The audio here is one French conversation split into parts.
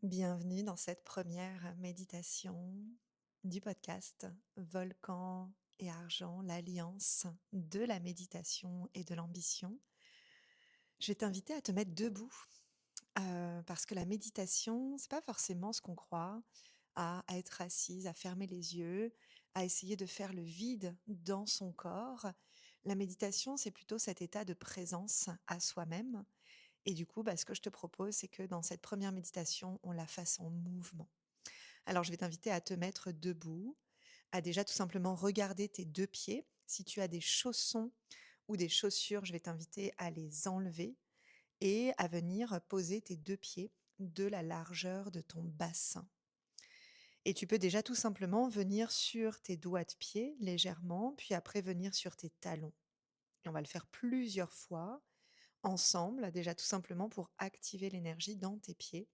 Bienvenue dans cette première méditation du podcast Volcan et Argent, l'alliance de la méditation et de l'ambition. Je vais t'inviter à te mettre debout parce que la méditation, c'est pas forcément ce qu'on croit, à être assise, à fermer les yeux, à essayer de faire le vide dans son corps. La méditation, c'est plutôt cet état de présence à soi-même. Et du coup, ce que je te propose, c'est que dans cette première méditation, on la fasse en mouvement. Alors, je vais t'inviter à te mettre debout, à déjà tout simplement regarder tes 2 pieds. Si tu as des chaussons ou des chaussures, je vais t'inviter à les enlever et à venir poser tes 2 pieds de la largeur de ton bassin. Et tu peux déjà tout simplement venir sur tes doigts de pied légèrement, puis après venir sur tes talons. Et on va le faire plusieurs fois ensemble, déjà tout simplement pour activer l'énergie dans tes pieds.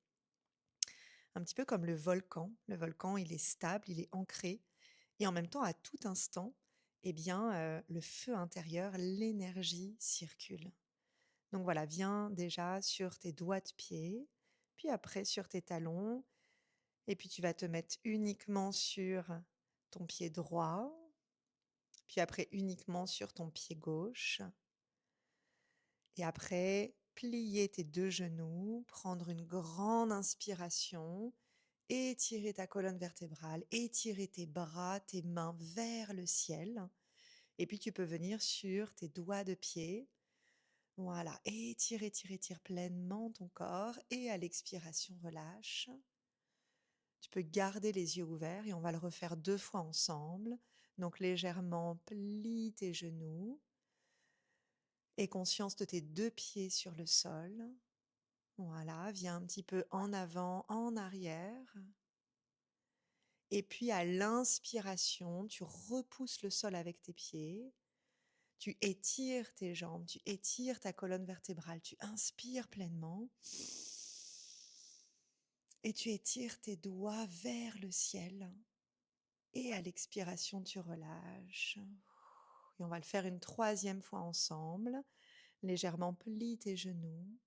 Un petit peu comme le volcan. Le volcan, il est stable, il est ancré et en même temps, à tout instant, le feu intérieur, l'énergie circule. Donc voilà, viens déjà sur tes doigts de pied, puis après sur tes talons et puis tu vas te mettre uniquement sur ton pied droit, puis après uniquement sur ton pied gauche et après plier tes 2 genoux, prendre une grande inspiration. Étirer ta colonne vertébrale, étirer tes bras, tes mains vers le ciel. Et puis tu peux venir sur tes doigts de pied. Voilà, étire, étire, étire pleinement ton corps. Et à l'expiration, relâche. Tu peux garder les yeux ouverts et on va le refaire 2 fois ensemble. Donc légèrement, plie tes genoux. Et conscience de tes 2 pieds sur le sol. Voilà, viens un petit peu en avant, en arrière. Et puis à l'inspiration, tu repousses le sol avec tes pieds, tu étires tes jambes, tu étires ta colonne vertébrale, tu inspires pleinement et tu étires tes doigts vers le ciel. Et à l'expiration, tu relâches. Et on va le faire une 3e fois ensemble. Légèrement plie tes genoux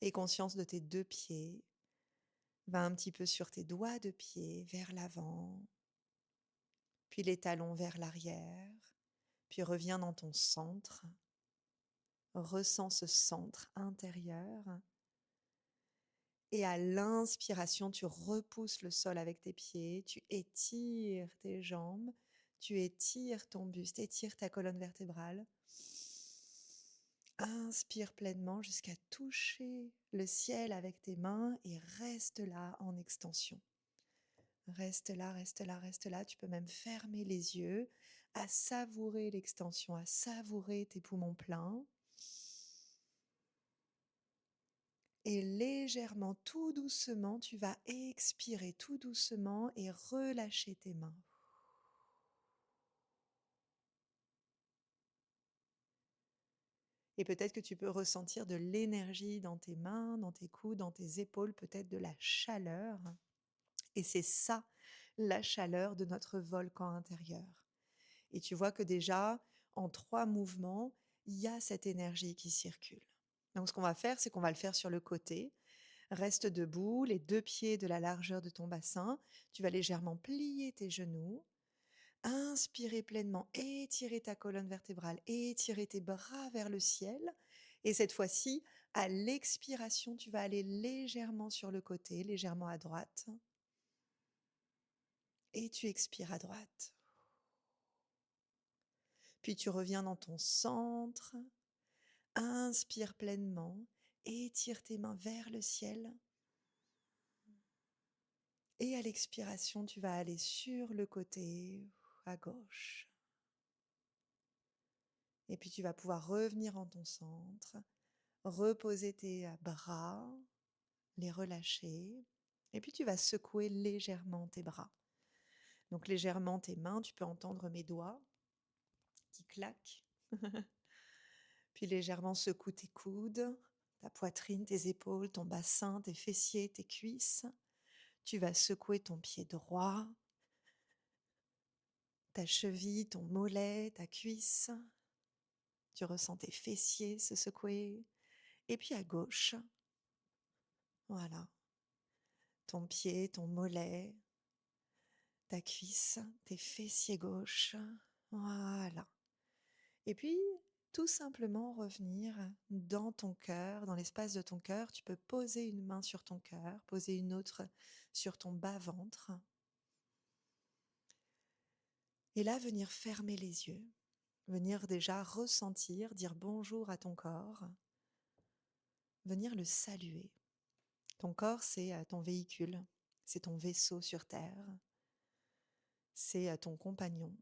et conscience de tes 2 pieds. Va un petit peu sur tes doigts de pied vers l'avant, puis les talons vers l'arrière. Puis reviens dans ton centre, ressens ce centre intérieur et à l'inspiration, tu repousses le sol avec tes pieds, tu étires tes jambes, tu étires ton buste, étire ta colonne vertébrale. Inspire pleinement jusqu'à toucher le ciel avec tes mains et reste là en extension. Reste là, reste là, reste là. Tu peux même fermer les yeux, à savourer l'extension, à savourer tes poumons pleins. Et légèrement, tout doucement, tu vas expirer tout doucement et relâcher tes mains. Et peut-être que tu peux ressentir de l'énergie dans tes mains, dans tes coudes, dans tes épaules, peut-être de la chaleur. Et c'est ça, la chaleur de notre volcan intérieur. Et tu vois que déjà, en 3 mouvements, il y a cette énergie qui circule. Donc ce qu'on va faire, c'est qu'on va le faire sur le côté. Reste debout, les 2 pieds de la largeur de ton bassin. Tu vas légèrement plier tes genoux. Inspirer pleinement, étirer ta colonne vertébrale, étirer tes bras vers le ciel. Et cette fois-ci, à l'expiration, tu vas aller légèrement sur le côté, légèrement à droite. Et tu expires à droite. Puis tu reviens dans ton centre. Inspire pleinement, étire tes mains vers le ciel. Et à l'expiration, tu vas aller sur le côté, à gauche. Et puis tu vas pouvoir revenir en ton centre, reposer tes bras, les relâcher. Et puis tu vas secouer légèrement tes bras. Donc légèrement tes mains, tu peux entendre mes doigts qui claquent. Puis légèrement secoue tes coudes, ta poitrine, tes épaules, ton bassin, tes fessiers, tes cuisses. Tu vas secouer ton pied droit, ta cheville, ton mollet, ta cuisse. Tu ressens tes fessiers se secouer. Et puis à gauche, voilà. ton pied, ton mollet, ta cuisse, tes fessiers gauche. Voilà. Et puis, tout simplement revenir dans ton cœur, dans l'espace de ton cœur. Tu peux poser une main sur ton cœur, poser une autre sur ton bas-ventre. Et là, venir fermer les yeux, venir déjà ressentir, dire bonjour à ton corps, venir le saluer. Ton corps, c'est ton véhicule, c'est ton vaisseau sur Terre, c'est ton compagnon.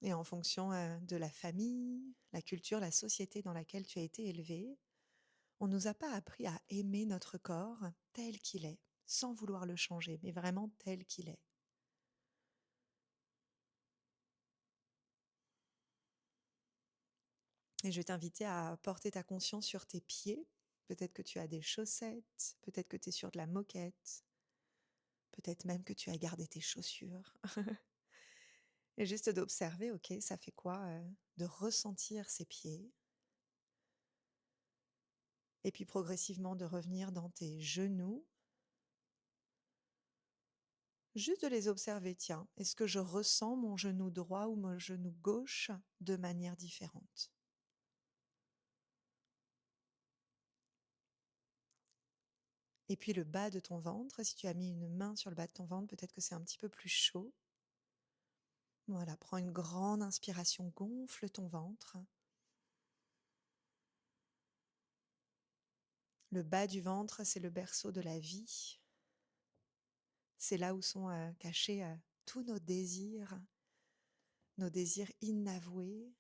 Et en fonction de la famille, la culture, la société dans laquelle tu as été élevé, on ne nous a pas appris à aimer notre corps tel qu'il est, sans vouloir le changer, mais vraiment tel qu'il est. Et je vais t'inviter à porter ta conscience sur tes pieds. Peut-être que tu as des chaussettes, peut-être que tu es sur de la moquette, peut-être même que tu as gardé tes chaussures. Et juste d'observer, ok, ça fait quoi de ressentir ses pieds. Et puis progressivement de revenir dans tes genoux. Juste de les observer, tiens, est-ce que je ressens mon genou droit ou mon genou gauche de manière différente? Et puis le bas de ton ventre, si tu as mis une main sur le bas de ton ventre, peut-être que c'est un petit peu plus chaud. Voilà, prends une grande inspiration, gonfle ton ventre. Le bas du ventre, c'est le berceau de la vie. C'est là où sont cachés tous nos désirs inavoués.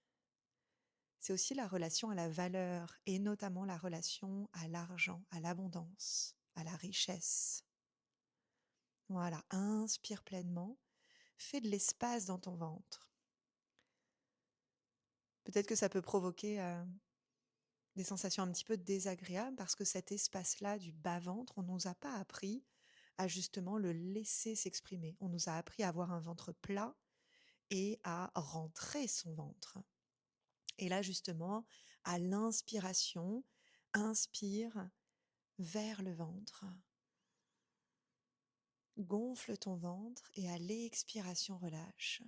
C'est aussi la relation à la valeur et notamment la relation à l'argent, à l'abondance, à la richesse. Voilà, inspire pleinement, fais de l'espace dans ton ventre. Peut-être que ça peut provoquer des sensations un petit peu désagréables parce que cet espace-là du bas-ventre, on ne nous a pas appris à justement le laisser s'exprimer. On nous a appris à avoir un ventre plat et à rentrer son ventre. Et là, justement, à l'inspiration, inspire vers le ventre. Gonfle ton ventre et à l'expiration, relâche.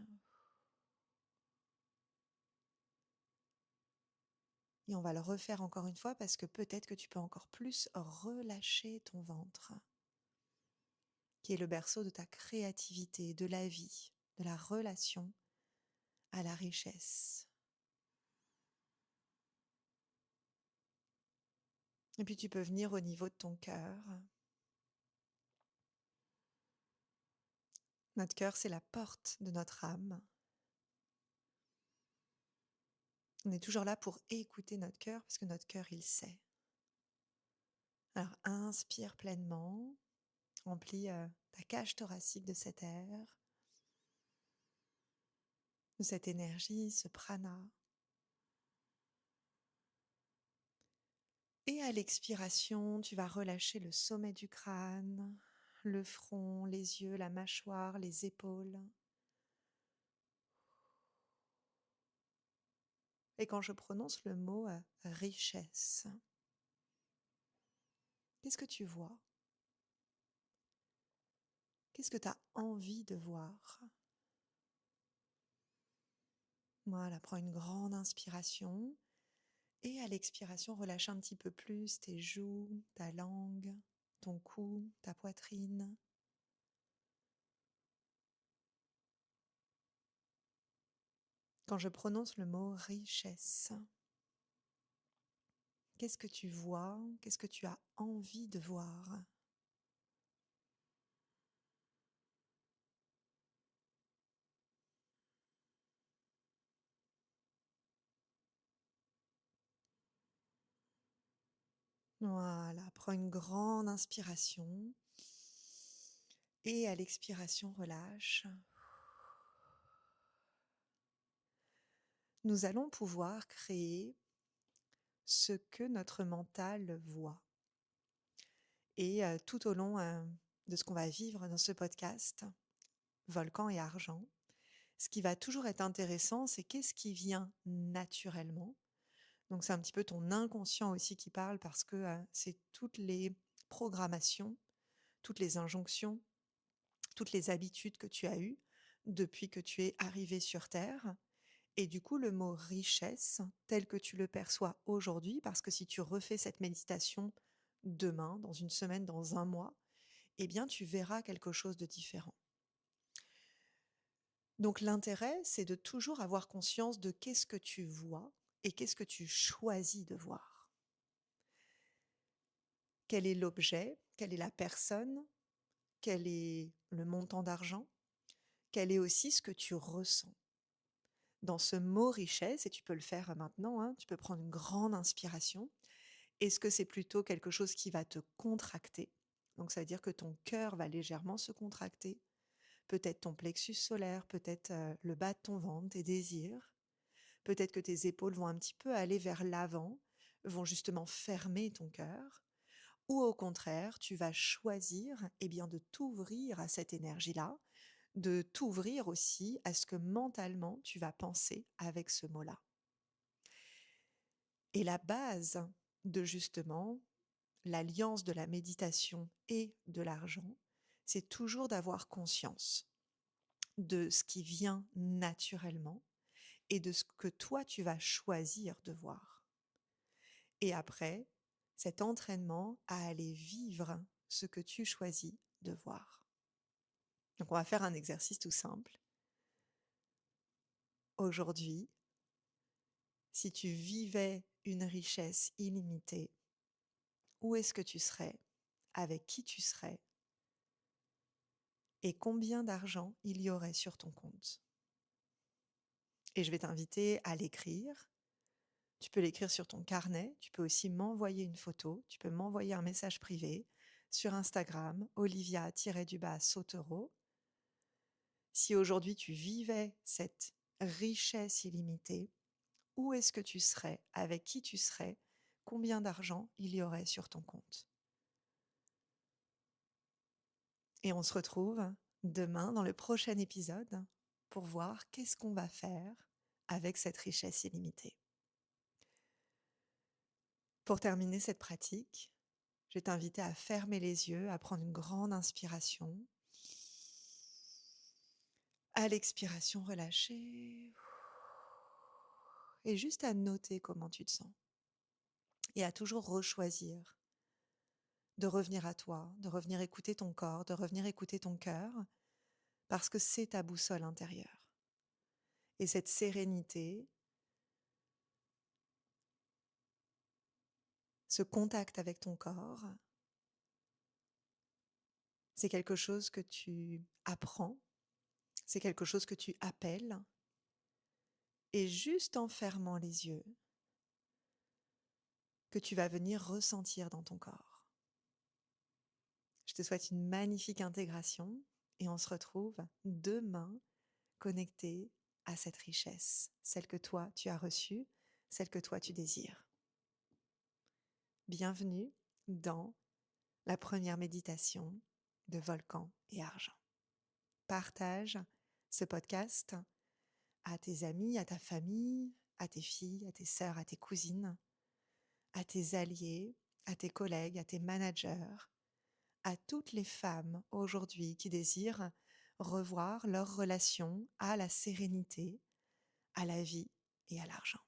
Et on va le refaire encore une fois parce que peut-être que tu peux encore plus relâcher ton ventre, qui est le berceau de ta créativité, de la vie, de la relation à la richesse. Et puis tu peux venir au niveau de ton cœur. Notre cœur, c'est la porte de notre âme. On est toujours là pour écouter notre cœur parce que notre cœur, il sait. Alors inspire pleinement, remplis ta cage thoracique de cet air, de cette énergie, ce prana. Et à l'expiration, tu vas relâcher le sommet du crâne, le front, les yeux, la mâchoire, les épaules. Et quand je prononce le mot richesse, qu'est-ce que tu vois? Qu'est-ce que tu as envie de voir? Voilà, prends une grande inspiration et à l'expiration, relâche un petit peu plus tes joues, ta langue, ton cou, ta poitrine. Quand je prononce le mot richesse, qu'est-ce que tu vois? Qu'est-ce que tu as envie de voir? Voilà, prends une grande inspiration et à l'expiration, relâche. Nous allons pouvoir créer ce que notre mental voit. Et tout au long de ce qu'on va vivre dans ce podcast, Volcan et Argent, ce qui va toujours être intéressant, c'est qu'est-ce qui vient naturellement Donc c'est un petit peu ton inconscient aussi qui parle parce que c'est toutes les programmations, toutes les injonctions, toutes les habitudes que tu as eues depuis que tu es arrivé sur Terre. Et du coup, le mot richesse, tel que tu le perçois aujourd'hui, parce que si tu refais cette méditation demain, dans une semaine, dans un mois, eh bien, tu verras quelque chose de différent. Donc l'intérêt, c'est de toujours avoir conscience de qu'est-ce que tu vois et qu'est-ce que tu choisis de voir. Quel est l'objet, quelle est la personne, quel est le montant d'argent, quel est aussi ce que tu ressens. Dans ce mot richesse, et tu peux le faire maintenant, hein, tu peux prendre une grande inspiration. Est-ce que c'est plutôt quelque chose qui va te contracter? Donc ça veut dire que ton cœur va légèrement se contracter, peut-être ton plexus solaire, peut-être le bas de ton ventre, tes désirs. Peut-être que tes épaules vont un petit peu aller vers l'avant, vont justement fermer ton cœur. Ou au contraire, tu vas choisir bien, de t'ouvrir à cette énergie-là, de t'ouvrir aussi à ce que mentalement tu vas penser avec ce mot-là. Et la base de justement l'alliance de la méditation et de l'argent, c'est toujours d'avoir conscience de ce qui vient naturellement et de ce que toi tu vas choisir de voir. Et après, cet entraînement à aller vivre ce que tu choisis de voir. Donc on va faire un exercice tout simple. Aujourd'hui, si tu vivais une richesse illimitée, où est-ce que tu serais? Avec qui tu serais? Et combien d'argent il y aurait sur ton compte? Et je vais t'inviter à l'écrire. Tu peux l'écrire sur ton carnet, tu peux aussi m'envoyer une photo, tu peux m'envoyer un message privé sur Instagram, Olivia-Sautereau. Si aujourd'hui tu vivais cette richesse illimitée, où est-ce que tu serais? Avec qui tu serais? Combien d'argent il y aurait sur ton compte? Et on se retrouve demain dans le prochain épisode pour voir qu'est-ce qu'on va faire avec cette richesse illimitée. Pour terminer cette pratique, je vais t'inviter à fermer les yeux, à prendre une grande inspiration. À l'expiration, relâcher. Et juste à noter comment tu te sens. Et à toujours rechoisir de revenir à toi, de revenir écouter ton corps, de revenir écouter ton cœur, parce que c'est ta boussole intérieure. Et cette sérénité, ce contact avec ton corps, c'est quelque chose que tu apprends, c'est quelque chose que tu appelles, et juste en fermant les yeux, que tu vas venir ressentir dans ton corps. Je te souhaite une magnifique intégration et on se retrouve demain connecté à cette richesse, celle que toi tu as reçue, celle que toi tu désires. Bienvenue dans la première méditation de Volcan et Argent. Partage ce podcast à tes amis, à ta famille, à tes filles, à tes sœurs, à tes cousines, à tes alliés, à tes collègues, à tes managers, à toutes les femmes aujourd'hui qui désirent revoir leur relation à la sérénité, à la vie et à l'argent.